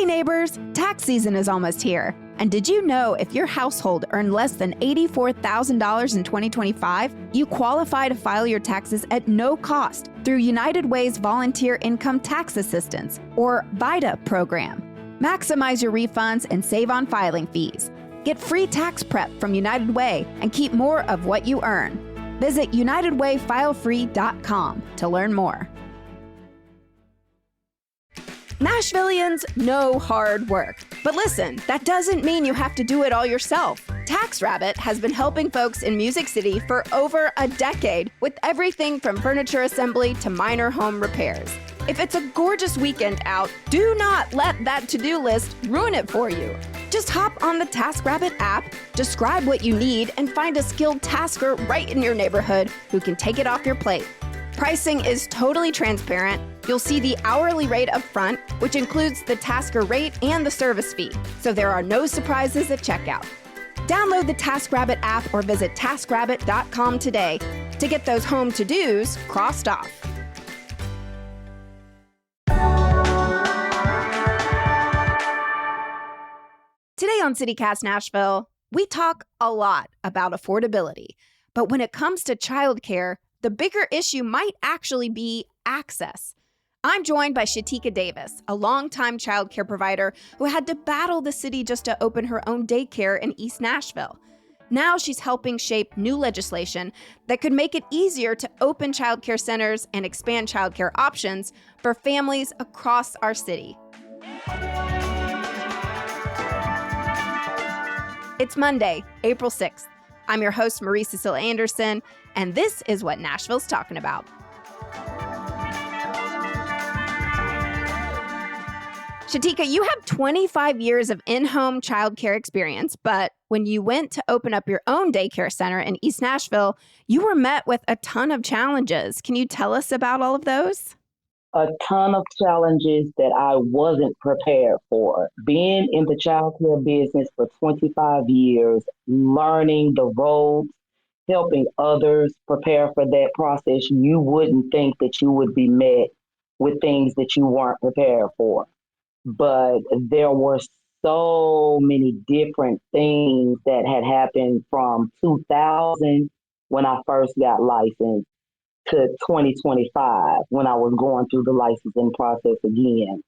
Hey neighbors, tax season is almost here. And did you know if your household earned less than $84,000 in 2025, you qualify to file your taxes at no cost through United Way's Volunteer Income Tax Assistance, or VITA program. Maximize your refunds and save on filing fees. Get free tax prep from United Way and keep more of what you earn. Visit UnitedWayFileFree.com to learn more. Nashvillians know hard work. But listen, that doesn't mean you have to do it all yourself. TaxRabbit has been helping folks in Music City for over a decade with everything from furniture assembly to minor home repairs. If it's a gorgeous weekend out, do not let that to-do list ruin it for you. Just hop on the TaskRabbit app, describe what you need, and find a skilled tasker right in your neighborhood who can take it off your plate. Pricing is totally transparent. You'll see the hourly rate up front, which includes the tasker rate and the service fee, so there are no surprises at checkout. Download the TaskRabbit app or visit TaskRabbit.com today to get those home to-dos crossed off. Today on CityCast Nashville, we talk a lot about affordability, but when it comes to childcare, the bigger issue might actually be access. I'm joined by Shatika Davis, a longtime childcare provider who had to battle the city just to open her own daycare in East Nashville. Now she's helping shape new legislation that could make it easier to open childcare centers and expand childcare options for families across our city. It's Monday, April 6th. I'm your host, Marie Cecile Anderson, and this is what Nashville's talking about. Shatika, you have 25 years of in-home childcare experience, but when you went to open up your own daycare center in East Nashville, you were met with a ton of challenges. Can you tell us about all of those? A ton of challenges that I wasn't prepared for. Being in the childcare business for 25 years, learning the ropes, helping others prepare for that process, you wouldn't think that you would be met with things that you weren't prepared for. But there were so many different things that had happened from 2000 when I first got licensed to 2025 when I was going through the licensing process again.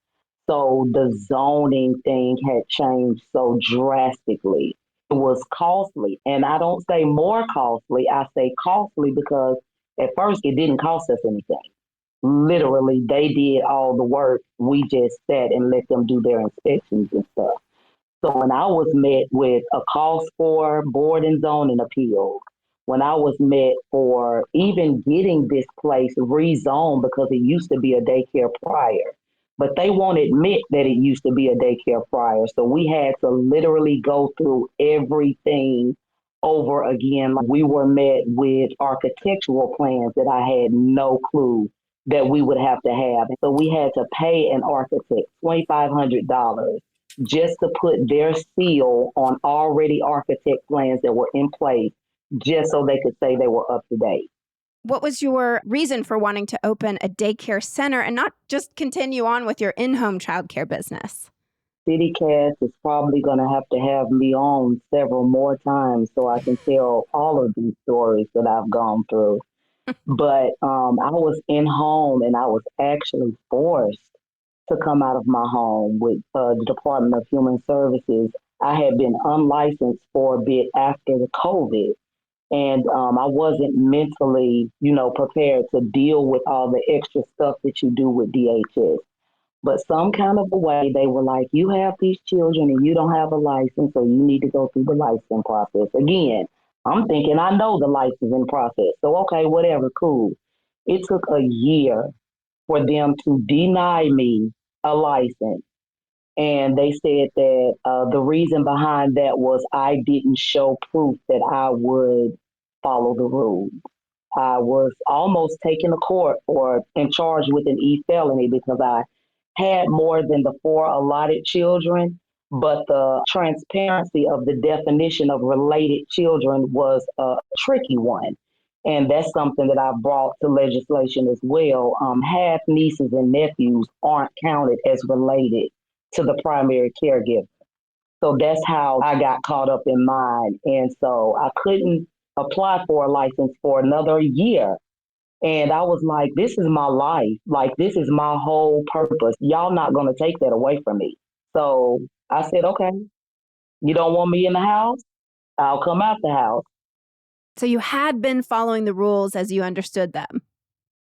So the zoning thing had changed so drastically. It was costly. And I don't say more costly, I say costly because at first it didn't cost us anything. Literally, they did all the work. We just sat and let them do their inspections and stuff. So when I was met with a cost for board and zoning appeals, when I was met for even getting this place rezoned because it used to be a daycare prior, but they won't admit that it used to be a daycare prior. So we had to literally go through everything over again. We were met with architectural plans that I had no clue that we would have to have. So we had to pay an architect $2,500 just to put their seal on already architect plans that were in place, just so they could say they were up to date. What was your reason for wanting to open a daycare center and not just continue on with your in-home childcare business? CityCast is probably going to have me on several more times so I can tell all of these stories that I've gone through. But I was in home and I was actually forced to come out of my home with the Department of Human Services. I had been unlicensed for a bit after the COVID. And I wasn't mentally, prepared to deal with all the extra stuff that you do with DHS. But some kind of a way, they were like, you have these children and you don't have a license, so you need to go through the licensing process. Again, I'm thinking I know the licensing process. So, okay, whatever, cool. It took a year for them to deny me a license. And they said that the reason behind that was I didn't show proof that I would follow the rules. I was almost taken to court and charged with an e-felony because I had more than the 4 allotted children, but the transparency of the definition of related children was a tricky one. And that's something that I've brought to legislation as well. Half nieces and nephews aren't counted as related to the primary caregiver. So that's how I got caught up in mine. And so I couldn't apply for a license for another year. And I was like, this is my life. Like, this is my whole purpose. Y'all not going to take that away from me. So I said, okay, you don't want me in the house? I'll come out the house. So you had been following the rules as you understood them.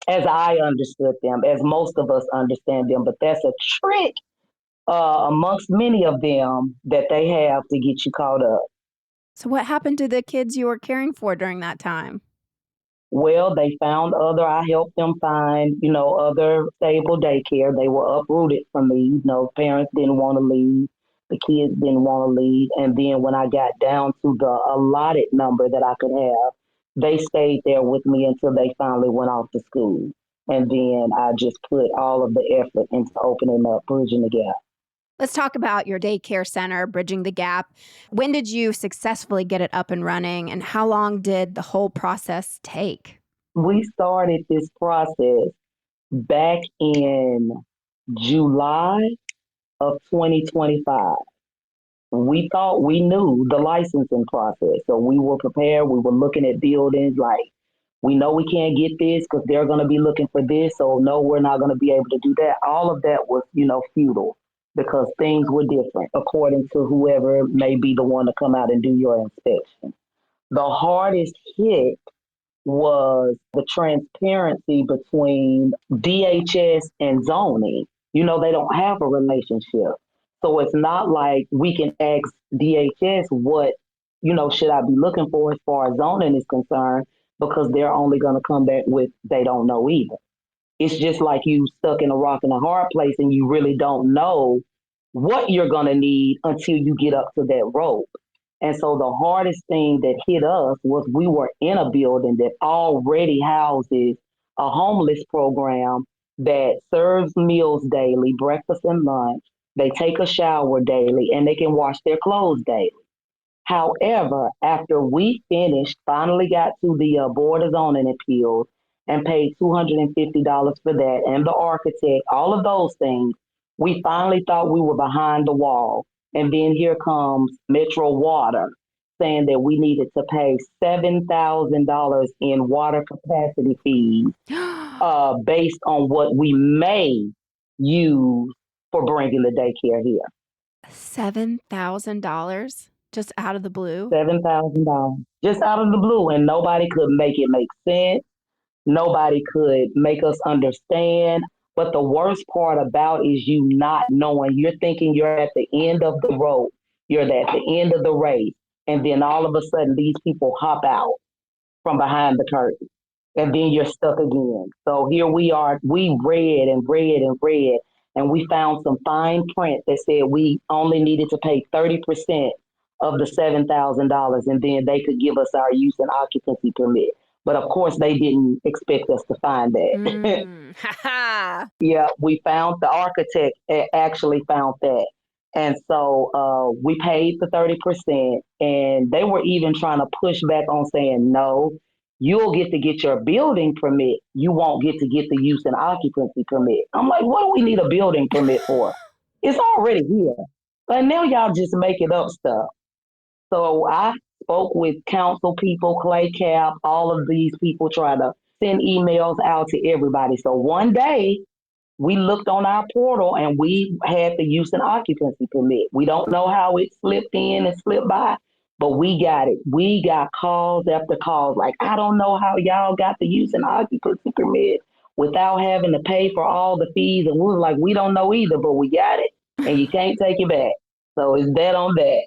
As I understood them, as most of us understand them. But that's a trick amongst many of them that they have to get you caught up. So what happened to the kids you were caring for during that time? Well, they found I helped them find, other stable daycare. They were uprooted from me. Parents didn't want to leave. The kids didn't want to leave. And then when I got down to the allotted number that I could have, they stayed there with me until they finally went off to school. And then I just put all of the effort into opening up, bridging the gap. Let's talk about your daycare center, Bridging the Gap. When did you successfully get it up and running, and how long did the whole process take? We started this process back in July of 2025. We thought we knew the licensing process. So we were prepared. We were looking at buildings like, we know we can't get this because they're going to be looking for this. So no, we're not going to be able to do that. All of that was, futile because things were different according to whoever may be the one to come out and do your inspection. The hardest hit was the transparency between DHS and zoning. They don't have a relationship. So it's not like we can ask DHS what, should I be looking for as far as zoning is concerned, because they're only going to come back with they don't know either. It's just like you stuck in a rock and a hard place and you really don't know what you're going to need until you get up to that road. And so the hardest thing that hit us was we were in a building that already houses a homeless program that serves meals daily, breakfast and lunch. They take a shower daily and they can wash their clothes daily. However, after we finished, finally got to the Board of Zoning Appeals and paid $250 for that and the architect, all of those things, we finally thought we were behind the wall. And then here comes Metro Water saying that we needed to pay $7,000 in water capacity fees based on what we may use for bringing the daycare here. $7,000 just out of the blue? $7,000 just out of the blue, and nobody could make it make sense. Nobody could make us understand. But the worst part about is you not knowing. You're thinking you're at the end of the road. You're at the end of the race. And then all of a sudden, these people hop out from behind the curtain. And then you're stuck again. So here we are. We read and read and read. And we found some fine print that said we only needed to pay 30% of the $7,000. And then they could give us our use and occupancy permit. But of course, they didn't expect us to find that. Yeah, we found the architect actually found that. And so we paid the 30%. And they were even trying to push back on saying, no, you'll get to get your building permit. You won't get to get the use and occupancy permit. I'm like, what do we need a building permit for? It's already here. But now y'all just making up stuff. So I spoke with council people, Clay Cap, all of these people try to send emails out to everybody. So one day we looked on our portal and we had the use and occupancy permit. We don't know how it slipped in and slipped by, but we got it. We got calls after calls. Like, I don't know how y'all got the use and occupancy permit without having to pay for all the fees. And we were like, we don't know either, but we got it and you can't take it back. So it's that on that.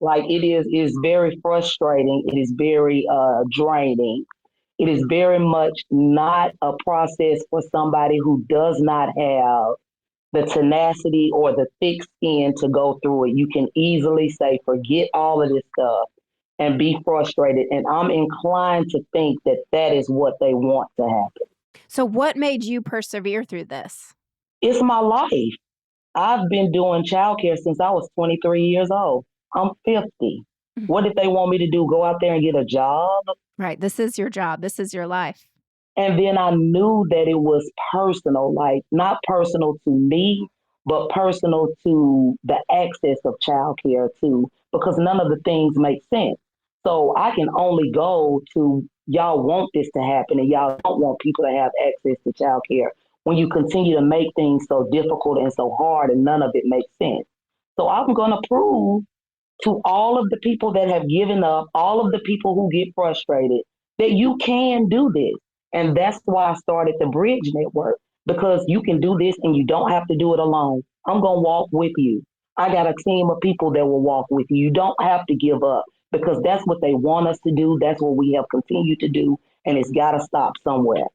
Like it is very frustrating. It is very draining. It is very much not a process for somebody who does not have the tenacity or the thick skin to go through it. You can easily say, forget all of this stuff and be frustrated. And I'm inclined to think that that is what they want to happen. So what made you persevere through this? It's my life. I've been doing childcare since I was 23 years old. I'm 50. What did they want me to do? Go out there and get a job? Right. This is your job. This is your life. And then I knew that it was personal, like not personal to me, but personal to the access of childcare too, because none of the things make sense. So I can only go to y'all want this to happen and y'all don't want people to have access to childcare when you continue to make things so difficult and so hard and none of it makes sense. So I'm going to prove to all of the people that have given up, all of the people who get frustrated, that you can do this. And that's why I started the Bridge Network, because you can do this and you don't have to do it alone. I'm going to walk with you. I got a team of people that will walk with you. You don't have to give up because that's what they want us to do. That's what we have continued to do. And it's got to stop somewhere.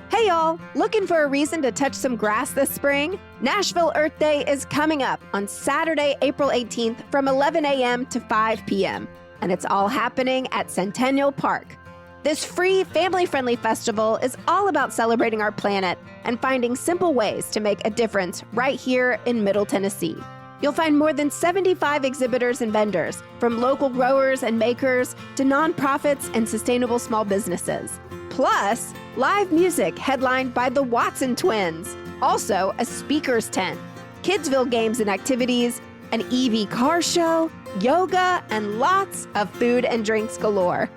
Hey y'all, looking for a reason to touch some grass this spring? Nashville Earth Day is coming up on Saturday, April 18th from 11 a.m. to 5 p.m. And it's all happening at Centennial Park. This free, family-friendly festival is all about celebrating our planet and finding simple ways to make a difference right here in Middle Tennessee. You'll find more than 75 exhibitors and vendors, from local growers and makers to nonprofits and sustainable small businesses. Plus, live music headlined by the Watson Twins. Also, a speaker's tent, Kidsville games and activities, an EV car show, yoga, and lots of food and drinks galore.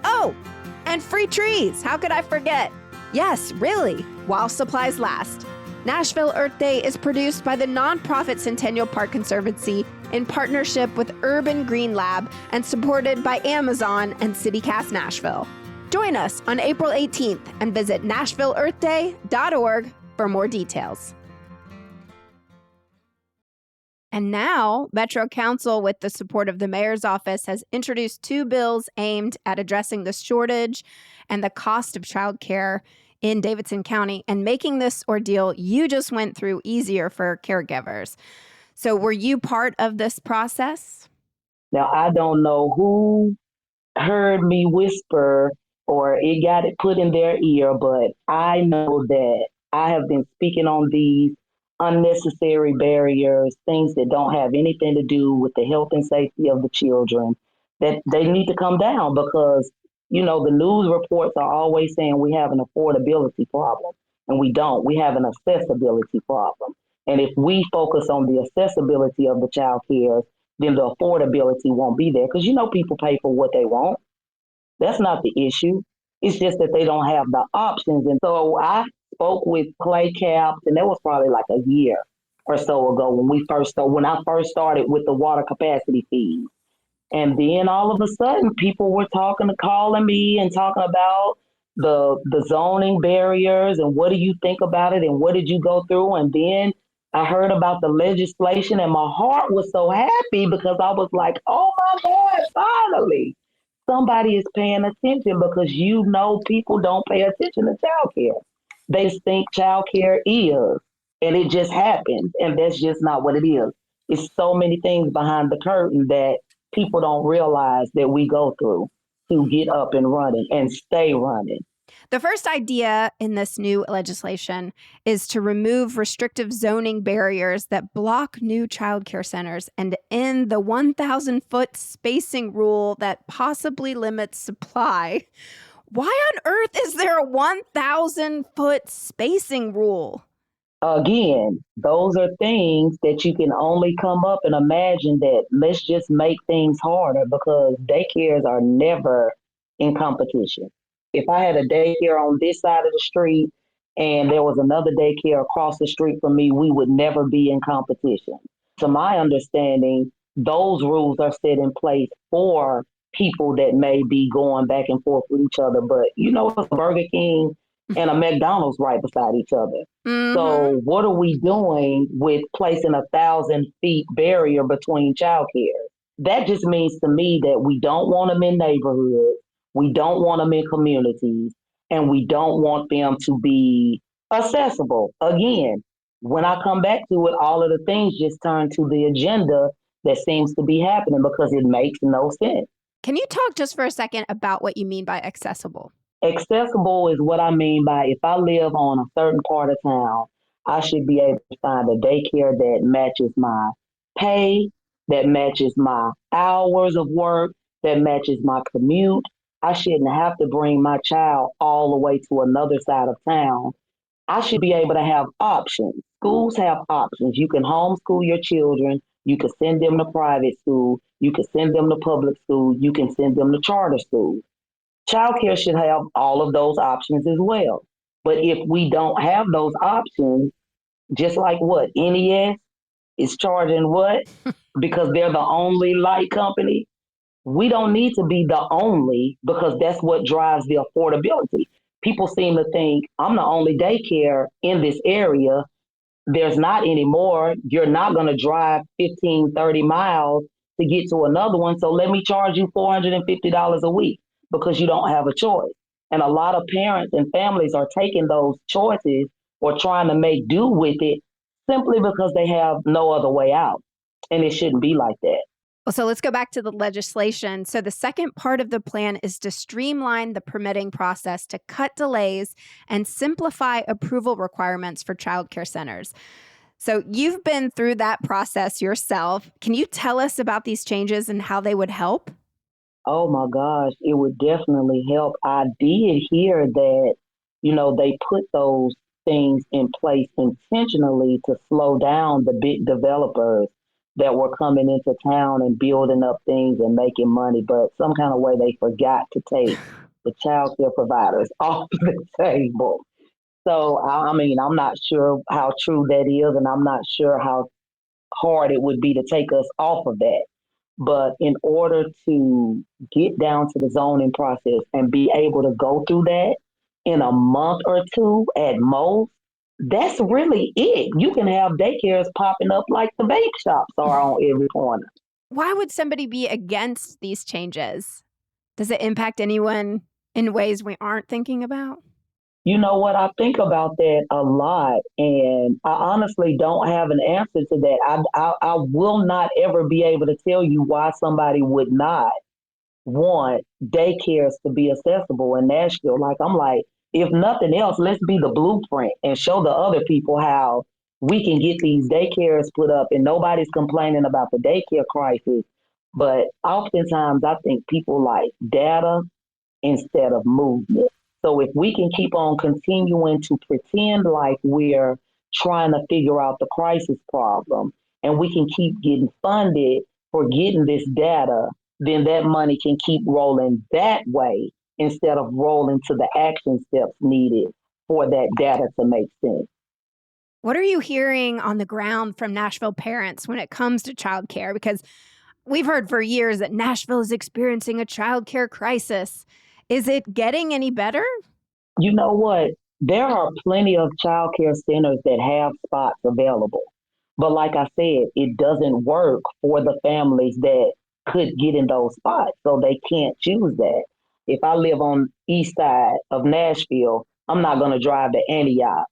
Oh, and free trees. How could I forget? Yes, really, while supplies last. Nashville Earth Day is produced by the nonprofit Centennial Park Conservancy in partnership with Urban Green Lab and supported by Amazon and CityCast Nashville. Join us on April 18th and visit NashvilleEarthDay.org for more details. And now, Metro Council, with the support of the mayor's office, has introduced 2 bills aimed at addressing the shortage and the cost of childcare in Davidson County and making this ordeal you just went through easier for caregivers. So were you part of this process? Now, I don't know who heard me whisper or it got it put in their ear, but I know that I have been speaking on these unnecessary barriers, things that don't have anything to do with the health and safety of the children, that they need to come down because, the news reports are always saying we have an affordability problem, and we don't. We have an accessibility problem. And if we focus on the accessibility of the child care, then the affordability won't be there because, people pay for what they want. That's not the issue. It's just that they don't have the options. And so I spoke with Clay Caps, and that was probably like a year or so ago when I first started with the water capacity fees. And then all of a sudden, people were calling me and talking about the zoning barriers and what do you think about it and what did you go through? And then I heard about the legislation, and my heart was so happy because I was like, oh my God, finally somebody is paying attention because people don't pay attention to childcare. They just think childcare is, and it just happens, and that's just not what it is. It's so many things behind the curtain that people don't realize that we go through to get up and running and stay running. The first idea in this new legislation is to remove restrictive zoning barriers that block new childcare centers and end the 1,000-foot spacing rule that possibly limits supply. Why on earth is there a 1,000-foot spacing rule? Again, those are things that you can only come up and imagine that let's just make things harder because daycares are never in competition. If I had a daycare on this side of the street and there was another daycare across the street from me, we would never be in competition. To my understanding, those rules are set in place for people that may be going back and forth with each other. But it's Burger King and a McDonald's right beside each other. Mm-hmm. So what are we doing with placing 1,000-feet barrier between childcare? That just means to me that we don't want them in neighborhoods. We don't want them in communities, and we don't want them to be accessible. Again, when I come back to it, all of the things just turn to the agenda that seems to be happening because it makes no sense. Can you talk just for a second about what you mean by accessible? Accessible is what I mean by if I live on a certain part of town, I should be able to find a daycare that matches my pay, that matches my hours of work, that matches my commute. I shouldn't have to bring my child all the way to another side of town. I should be able to have options. Schools have options. You can homeschool your children. You can send them to private school. You can send them to public school. You can send them to charter school. Childcare should have all of those options as well. But if we don't have those options, just like what NES is charging what because they're the only light company, we don't need to be the only because that's what drives the affordability. People seem to think I'm the only daycare in this area. There's not anymore. You're not going to drive 15, 30 miles to get to another one. So let me charge you $450 a week because you don't have a choice. And a lot of parents and families are taking those choices or trying to make do with it simply because they have no other way out. And it shouldn't be like that. Well, so let's go back to the legislation. So the second part of the plan is to streamline the permitting process to cut delays and simplify approval requirements for childcare centers. So you've been through that process yourself. Can you tell us about these changes and how they would help? Oh my gosh, it would definitely help. I did hear that, they put those things in place intentionally to slow down the big developers that were coming into town and building up things and making money, but some kind of way they forgot to take the child care providers off the table. So, I mean, I'm not sure how true that is, and I'm not sure how hard it would be to take us off of that. But in order to get down to the zoning process and be able to go through that in a month or two at most, that's really it. You can have daycares popping up like the vape shops are on every corner. Why would somebody be against these changes? Does it impact anyone in ways we aren't thinking about? You know what? I think about that a lot, and I honestly don't have an answer to that. I will not ever be able to tell you why somebody would not want daycares to be accessible in Nashville. Like, I'm like, if nothing else, let's be the blueprint and show the other people how we can get these daycares put up and nobody's complaining about the daycare crisis. But oftentimes I think people like data instead of movement. So if we can keep on continuing to pretend like we're trying to figure out the crisis problem and we can keep getting funded for getting this data, then that money can keep rolling that way instead of rolling to the action steps needed for that data to make sense. What are you hearing on the ground from Nashville parents when it comes to childcare? Because we've heard for years that Nashville is experiencing a childcare crisis. Is it getting any better? You know what? There are plenty of childcare centers that have spots available. But like I said, it doesn't work for the families that could get in those spots. So they can't choose that. If I live on east side of Nashville, I'm not going to drive to Antioch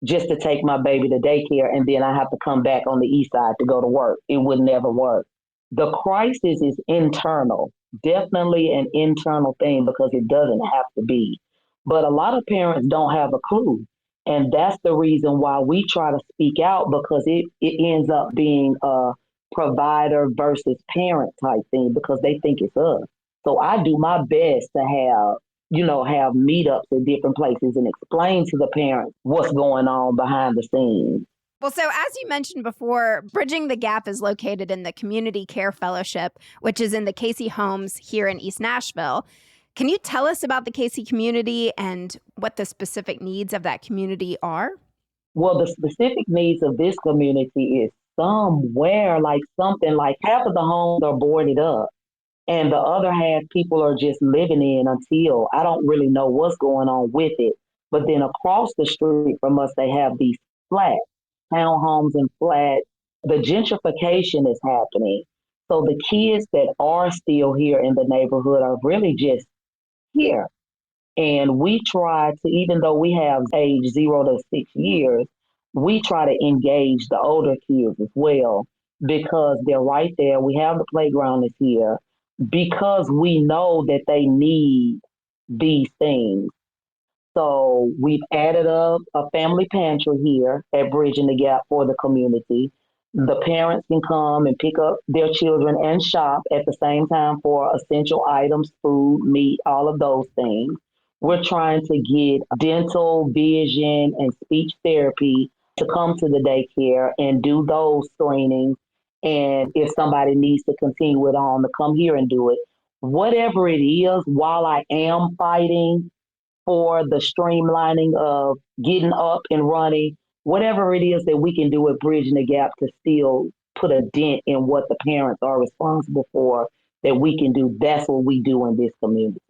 just to take my baby to daycare and then I have to come back on the east side to go to work. It would never work. The crisis is internal, definitely an internal thing because it doesn't have to be. But a lot of parents don't have a clue. And that's the reason why we try to speak out because it ends up being a provider versus parent type thing because they think it's us. So I do my best to have meetups at different places and explain to the parents what's going on behind the scenes. Well, so as you mentioned before, Bridging the Gap is located in the Community Care Fellowship, which is in the Casey homes here in East Nashville. Can you tell us about the Casey community and what the specific needs of that community are? Well, the specific needs of this community is somewhere like something like half of the homes are boarded up and the other half people are just living in until I don't really know what's going on with it. But then across the street from us, they have these flats, townhomes and flats. The gentrification is happening. So the kids that are still here in the neighborhood are really just here. And we try to, even though we have age 0 to 6 years, we try to engage the older kids as well because they're right there. We have the playground is here because we know that they need these things. So we've added a family pantry here at Bridging the Gap for the community. The parents can come and pick up their children and shop at the same time for essential items, food, meat, all of those things. We're trying to get dental, vision, and speech therapy to come to the daycare and do those screenings. And if somebody needs to continue it on, to come here and do it. Whatever it is, while I am fighting for the streamlining of getting up and running, whatever it is that we can do at Bridging the Gap to still put a dent in what the parents are responsible for, that we can do, that's what we do in this community.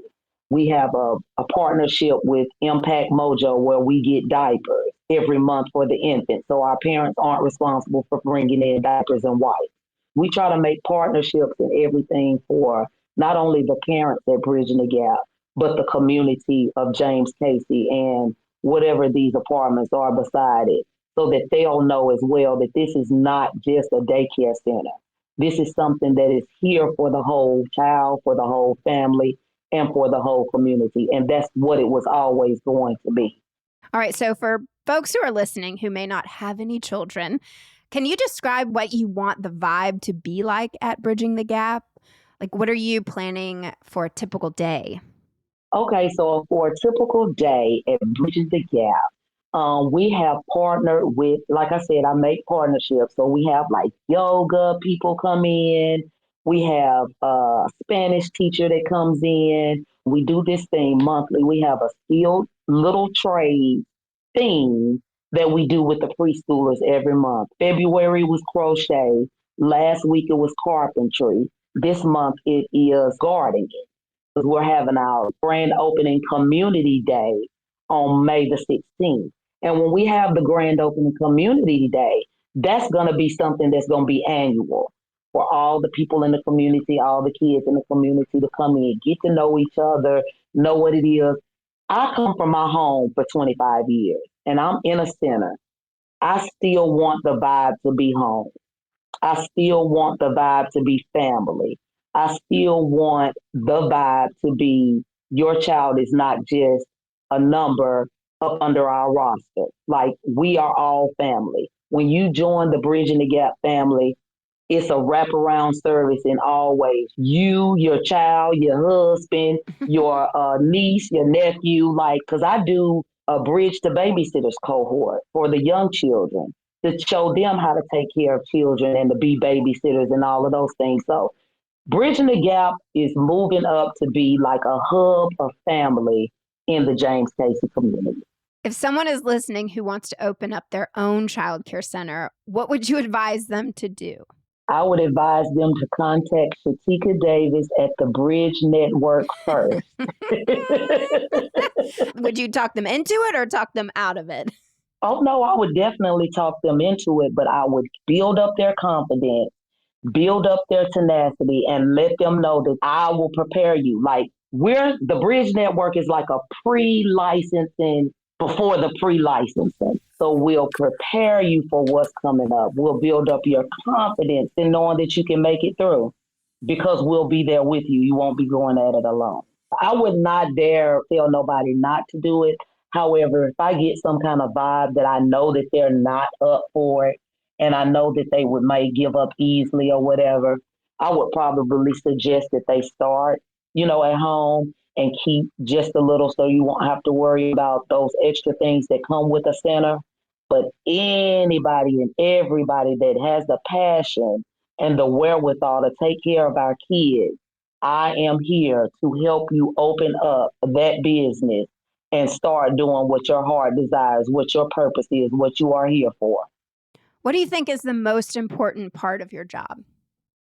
We have a partnership with Impact Mojo where we get diapers every month for the infant. So our parents aren't responsible for bringing in diapers and wipes. We try to make partnerships and everything for not only the parents at Bridging the Gap, but the community of James Casey and whatever these apartments are beside it, so that they'll know as well that this is not just a daycare center. This is something that is here for the whole child, for the whole family, and for the whole community. And that's what it was always going to be. All right. So for folks who are listening who may not have any children, can you describe what you want the vibe to be like at Bridging the Gap? Like, what are you planning for a typical day? Okay, so for a typical day at Bridging the Gap, we have partnered with, like I said, I make partnerships. So we have like yoga people come in. We have a Spanish teacher that comes in. We do this thing monthly. We have a skilled little trade thing that we do with the preschoolers every month. February was crochet. Last week it was carpentry. This month it is gardening. We're having our grand opening community day on May the 16th. And when we have the grand opening community day, that's going to be something that's going to be annual for all the people in the community, all the kids in the community to come in, get to know each other, know what it is. I come from my home for 25 years and I'm in a center. I still want the vibe to be home. I still want the vibe to be family. I still want the vibe to be your child is not just a number up under our roster. Like we are all family. When you join the Bridging the Gap family, it's a wraparound service in all ways. You, your child, your husband, your niece, your nephew, like, because I do a bridge to babysitters cohort for the young children to show them how to take care of children and to be babysitters and all of those things. So, Bridging the Gap is moving up to be like a hub of family in the James Casey community. If someone is listening who wants to open up their own childcare center, what would you advise them to do? I would advise them to contact Shatika Davis at the Bridge Network first. Would you talk them into it or talk them out of it? Oh, no, I would definitely talk them into it, but I would build up their confidence, build up their tenacity, and let them know that I will prepare you. Like, the Bridge Network is like a pre-licensing before the pre-licensing. So we'll prepare you for what's coming up. We'll build up your confidence in knowing that you can make it through because we'll be there with you. You won't be going at it alone. I would not dare tell nobody not to do it. However, if I get some kind of vibe that I know that they're not up for it and I know that they would may give up easily or whatever, I would probably suggest that they start, at home and keep just a little so you won't have to worry about those extra things that come with a center. But anybody and everybody that has the passion and the wherewithal to take care of our kids, I am here to help you open up that business and start doing what your heart desires, what your purpose is, what you are here for. What do you think is the most important part of your job?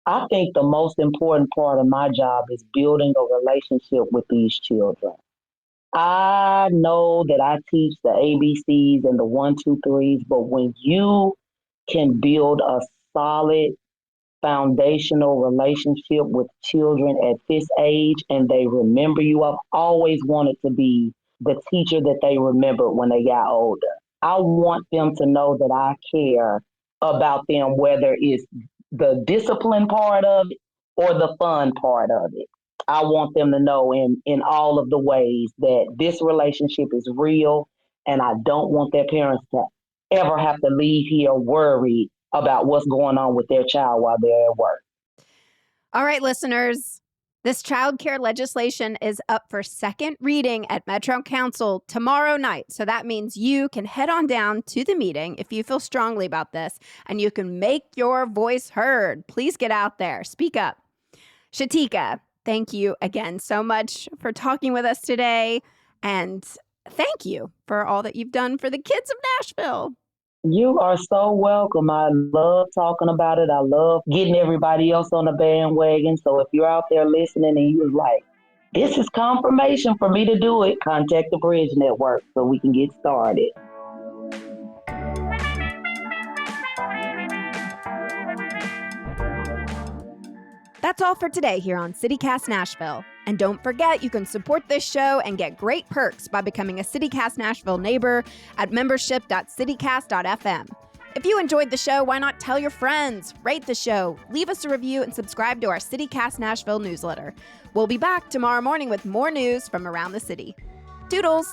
I think the most important part of my job is building a relationship with these children. I know that I teach the ABCs and the one, two, threes, but when you can build a solid foundational relationship with children at this age and they remember you, I've always wanted to be the teacher that they remembered when they got older. I want them to know that I care about them, whether it's the discipline part of it or the fun part of it. I want them to know in all of the ways that this relationship is real and I don't want their parents to ever have to leave here worried about what's going on with their child while they're at work. All right, listeners, this child care legislation is up for second reading at Metro Council tomorrow night. So that means you can head on down to the meeting if you feel strongly about this, and you can make your voice heard. Please get out there. Speak up. Shatika, thank you again so much for talking with us today. And thank you for all that you've done for the kids of Nashville. You are so welcome. I love talking about it. I love getting everybody else on the bandwagon. So if you're out there listening and you're like, this is confirmation for me to do it, contact the Bridge Network so we can get started. That's all for today here on CityCast Nashville. And don't forget, you can support this show and get great perks by becoming a CityCast Nashville neighbor at membership.citycast.fm. If you enjoyed the show, why not tell your friends, rate the show, leave us a review, and subscribe to our CityCast Nashville newsletter. We'll be back tomorrow morning with more news from around the city. Toodles!